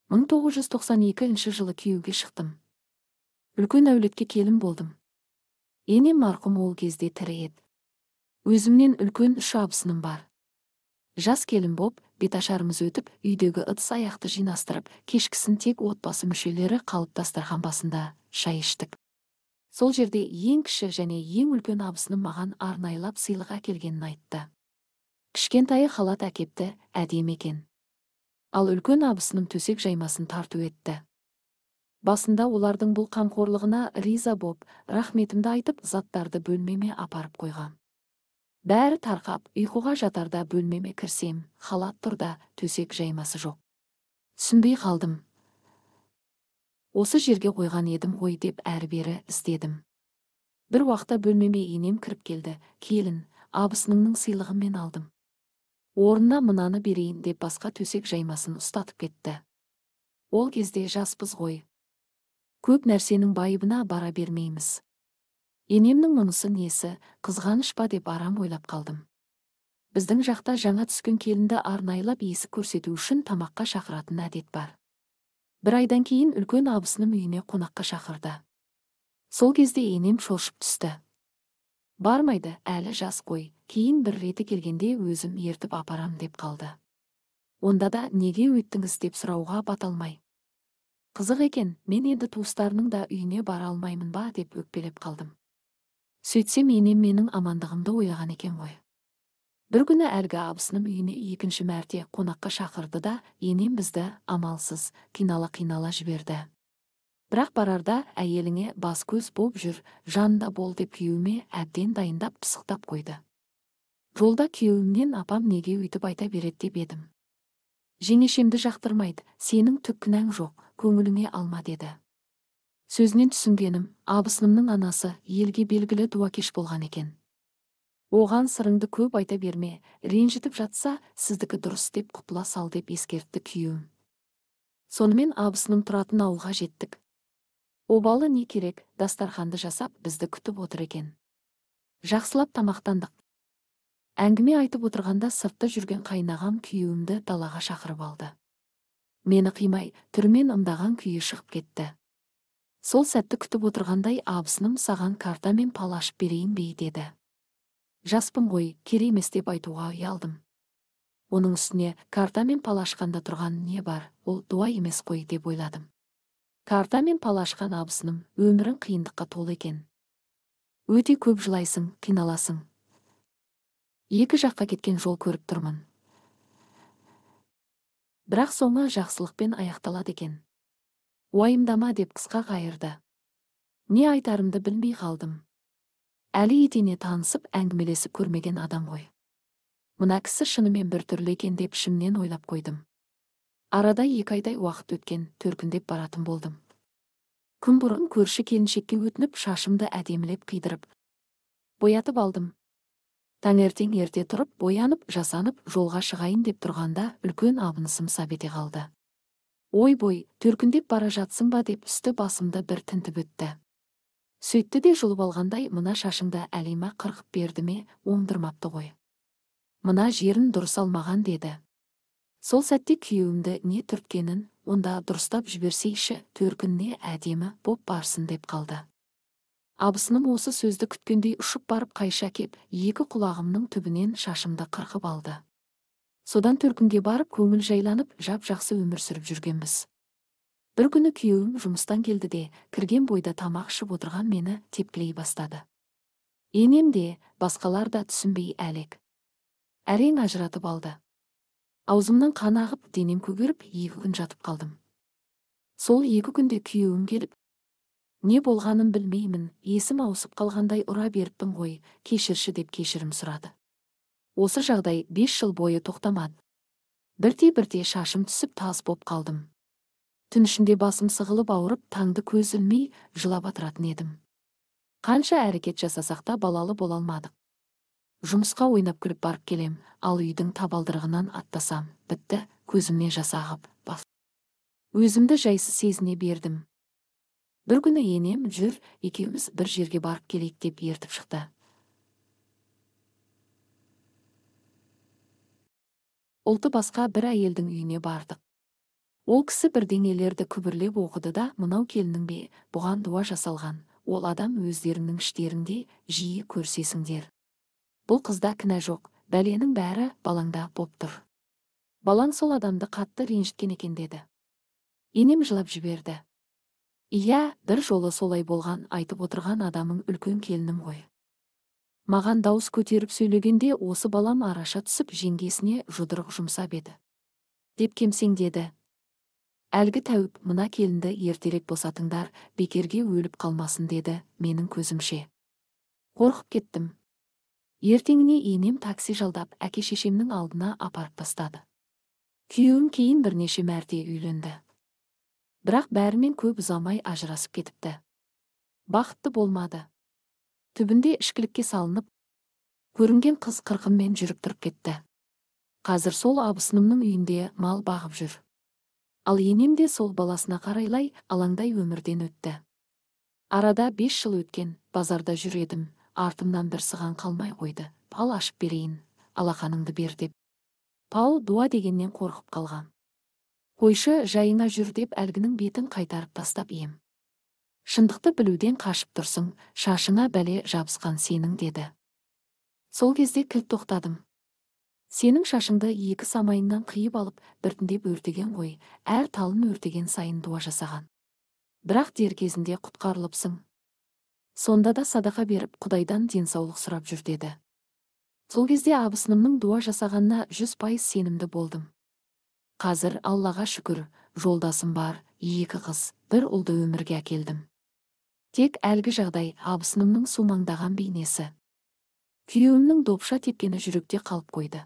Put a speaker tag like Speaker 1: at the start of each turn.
Speaker 1: 1992 жылы күйеуге шықтым. Үлкен әулетке келін болдым. Енем марқұм ол кезде тірі еді. Өзімнен үлкен 3 абысыным бар. Жас келін боп, беташарымыз өтіп, үйдегі ыдыс-аяқты жинастырып, кешкісін тек отбасы мүшелері қалып дастархан басында шай іштік. Сол жерде ең кіші және ең үлкен абысыным маған арнайлап сыйлық әкелгенін айтты. Кішкентайы халат әкепті, әдемі екен. Ал үлкен абысыным төсек жаймасын тарту етті. Басында олардың бұл қамқорлығына риза боп, рахметімді айтып, заттарды бөлмеме апарып қойғам. Бәрі тарқап, ұйқыға жатарда бөлмеме кірсем, халат тұрда, төсек жаймасы жоқ. Түсінбей қалдым. Осы жерге қойған едім ғой деп әрі-бері іздедім. Бір уақытта бөлмеме енем кіріп келді. Келін, абысыныңның сыйлығын мен алдым. Орнына мынаны берейін деп басқа төсек жаймасын ұстатып кетті. Ол кезде жаспыз ғой. Көп нәрсенің байыбына бара бермейміз. Енемнің мұнысы несі, қызғаныш па деп арам ойлап қалдым. Біздің жақта жаңа түскен келінді арнайлап есік көрсету үшін тамаққа шақыратын әдет бар. Бір айдан кейін үлкен абысыным үйіне қонаққа шақырды. Сол кезде енем шошып түсті. Бармайды, әлі жас қой, кейін бір реті келгенде өзім ертіп апарам деп қалды. Онда да неге өттіңіз деп сұрауға бата алмай. Қызық екен, мен енді туыстарының да үйіне бара алмаймын ба деп өкпелеп қалдым. Сөйтсем енем менің амандығымды ойлаған екен ғой. Бір күні әлгі абысыным үйіне екінші мәрте қонаққа шақырды да, енем бізді амалсыз қинала жіберді. Бірақ барарда әйеліңе бас көз боп жүр, жанында бол деп күйеуіме әбден дайындап пысықтап қойды. Жолда күйеуімнен апам неге өйтіп айта береді деп едім. Жеңешемді жақтырмайды, сенің түк кінәң жоқ, көңіліңе алма деді. Сөзінен түсінгенім, абысынымның анасы елге белгілі дуакеш болған екен. Оған сырыңды көп айта берме, ренжітіп жатса, сіздікі дұрыс деп құтыла сал деп ескертті күйеуім. Сонымен абысыным тұратын ауылға жеттік. Обалы не керек, дастарханды жасап бізді күтіп отыр екен. Жақсылап тамақтандық. Әңгіме айтып отырғанда сыртта жүрген қайнағам күйеуімді далаға шақырып алды. Мені қимай, түрмен ымдаған күйі шығып кетті. Сол сәтті күтіп отырғандай абысыным саған карта мен пал ашып берейін бе деді. Жаспын ғой, керек емес деп айтуға ұялдым. Оның үстіне карта мен пал ашқанда тұрған не бар, ол дуа емес қой деп ойладым. Карта мен пал ашқан абысыным өмірің қиындыққа толы екен. Өте көп жылайсың, қиналасың. Екі жаққа кеткен жол көріп тұрмын. Бірақ соңы жақсылықпен аяқталады екен. Уайымдама деп қысқа қайырды. Не айтарымды білмей қалдым. Әлі етене танысып әңгімелесіп көрмеген адам ғой. Мына кісі шынымен бір түрлі екен деп ішімнен ойлап қойдым. Арада 2 айдай уақыт өткен, төркіндеп баратын болдым. Күн бұрын көрші келіншекке өтініп шашымды әдемілеп қидырып, боятып алдым. Таңертең ерте тұрып, боянып, жасанып, жолға шығайын деп тұрғанда үлкен абынысым сап ете қалды. Ой-бой, төркіндеп бара жатсың ба деп үсті басымды бір тінтіп өтті. Сөйтті де жұлып алғандай, мына шашыңды әлима қырқып берді ме, оңдырмапты ғой. Мына жерін дұрыс алмаған деді. Сол сәтте күйеуімді не түрткенін, онда дұрыстап жіберсейші, төркінне әдемі боп барсын деп қалды. Абысыным осы сөзді күткендей ұшып барып қайша кеп, 2 құлағымның түбінен шашымды қырқып алды. Содан төркінге барып көңіл жайланып, жап-жақсы өмір сүріп жүргенбіз. Бір күні күйеуім жұмыстан келді де, кірген бойда тамақ ішіп отырған мені тепкілей бастады. Енем де, басқалар да түсінбей әлек. Әрең ажыратып алды. Аузымнан қан ағып, денем көгеріп, 2 күн жатып қалдым. Сол 2 күнде күйеуім келіп, не болғанын білмеймін, есім ауысып қалғандай ұра беріппін ғой, кешірші деп кешірім сұрады. Осы жағдай 5 жыл бойы тоқтамады. Бірте-бірте шашым түсіп тас боп қалдым. Түн ішінде басым сығылып ауырып, таңды көз ілмей жылап атыратын едім. Қанша әрекет жасасақ та балалы бола алмадық. Жұмысқа ойнап күліп барып келем, ал үйдің табалдырығынан аттасам, бітті, көзімнен жас ағып, өзімді жайсыз сезіне бердім. Бір күні енем, жүр, екеуміз бір жерге барып келейік деп ертіп шықты. Ұлты басқа бір әйелдің үйіне бардық. Ол кісі бірдеңелерді күбірлеп оқыды да, мынау келінің бе, бұған дуа жасалған, ол адам өздерінің іштерінде жиі көрсесіңдер. Бұл қызда кінә жоқ, бәленің бәрі балаңда боп тұр. Балаң сол адамды қатты ренжіткен екен деді. Енем жылап жіберді. Иә, бір жолы солай болған, айтып отырған адамың үлкен келінім ғой. Маған дауыс көтеріп сөйлегенде осы балам араша түсіп жеңгесіне жұдырық жұмсап еді. Деп кемсеңдеді. Әлгі тәуіп, мына келінді ертерек босатыңдар, бекерге өліп қалмасын деді, менің көзімше. Қорқып кеттім. Ертеңіне енем такси жалдап әке-шешемнің алдына апарып тастады. Күйеуім кейін бірнеше мәрте үйленді. Бірақ бәрімен көп ұзамай ажырасып кетіпті. Бақытты болмады. Түбінде ішкілікке салынып, көрінген қыз қырқынмен жүріп тұрып кетті. Қазір сол абысынымның үйінде мал бағып жүр. Ал енем де сол баласына қарайлай, алаңдай өмірден өтті. Арада 5 жыл өткен, базарда жүр едім, артымнан бір сыған қалмай қойды. Пал ашып берейін, алақаныңды бер деп. Пал дуа дегеннен қорқып қалған. Қойшы, жайыңа жүр деп әлгінің бетін қайтарып тастап ем. Шындықты білуден қашып тұрсың, шашыңа бәле жабысқан сенің деді. Сол кезде кілт тоқтадым. Сенің шашыңды 2 самайынан қиып алып, біртіндеп өртеген ғой, әр талын өртеген сайын дуа жасаған. Бірақ дер кезінде құтқарылыпсың. Сонда да садақа беріп, Құдайдан денсаулық сұрап жүр деді. Сол кезде абысынымның дуа жасағанына 100% сенімді болдым. Қазір Аллаға шүкір, жолдасым бар, 2 қыз, 1 ұлды өмірге әкелдім. Тек әлгі жағдай абысынымның сумаңдаған бейнесі. Күйеуімнің допша тепкені жүректе қалып қойды.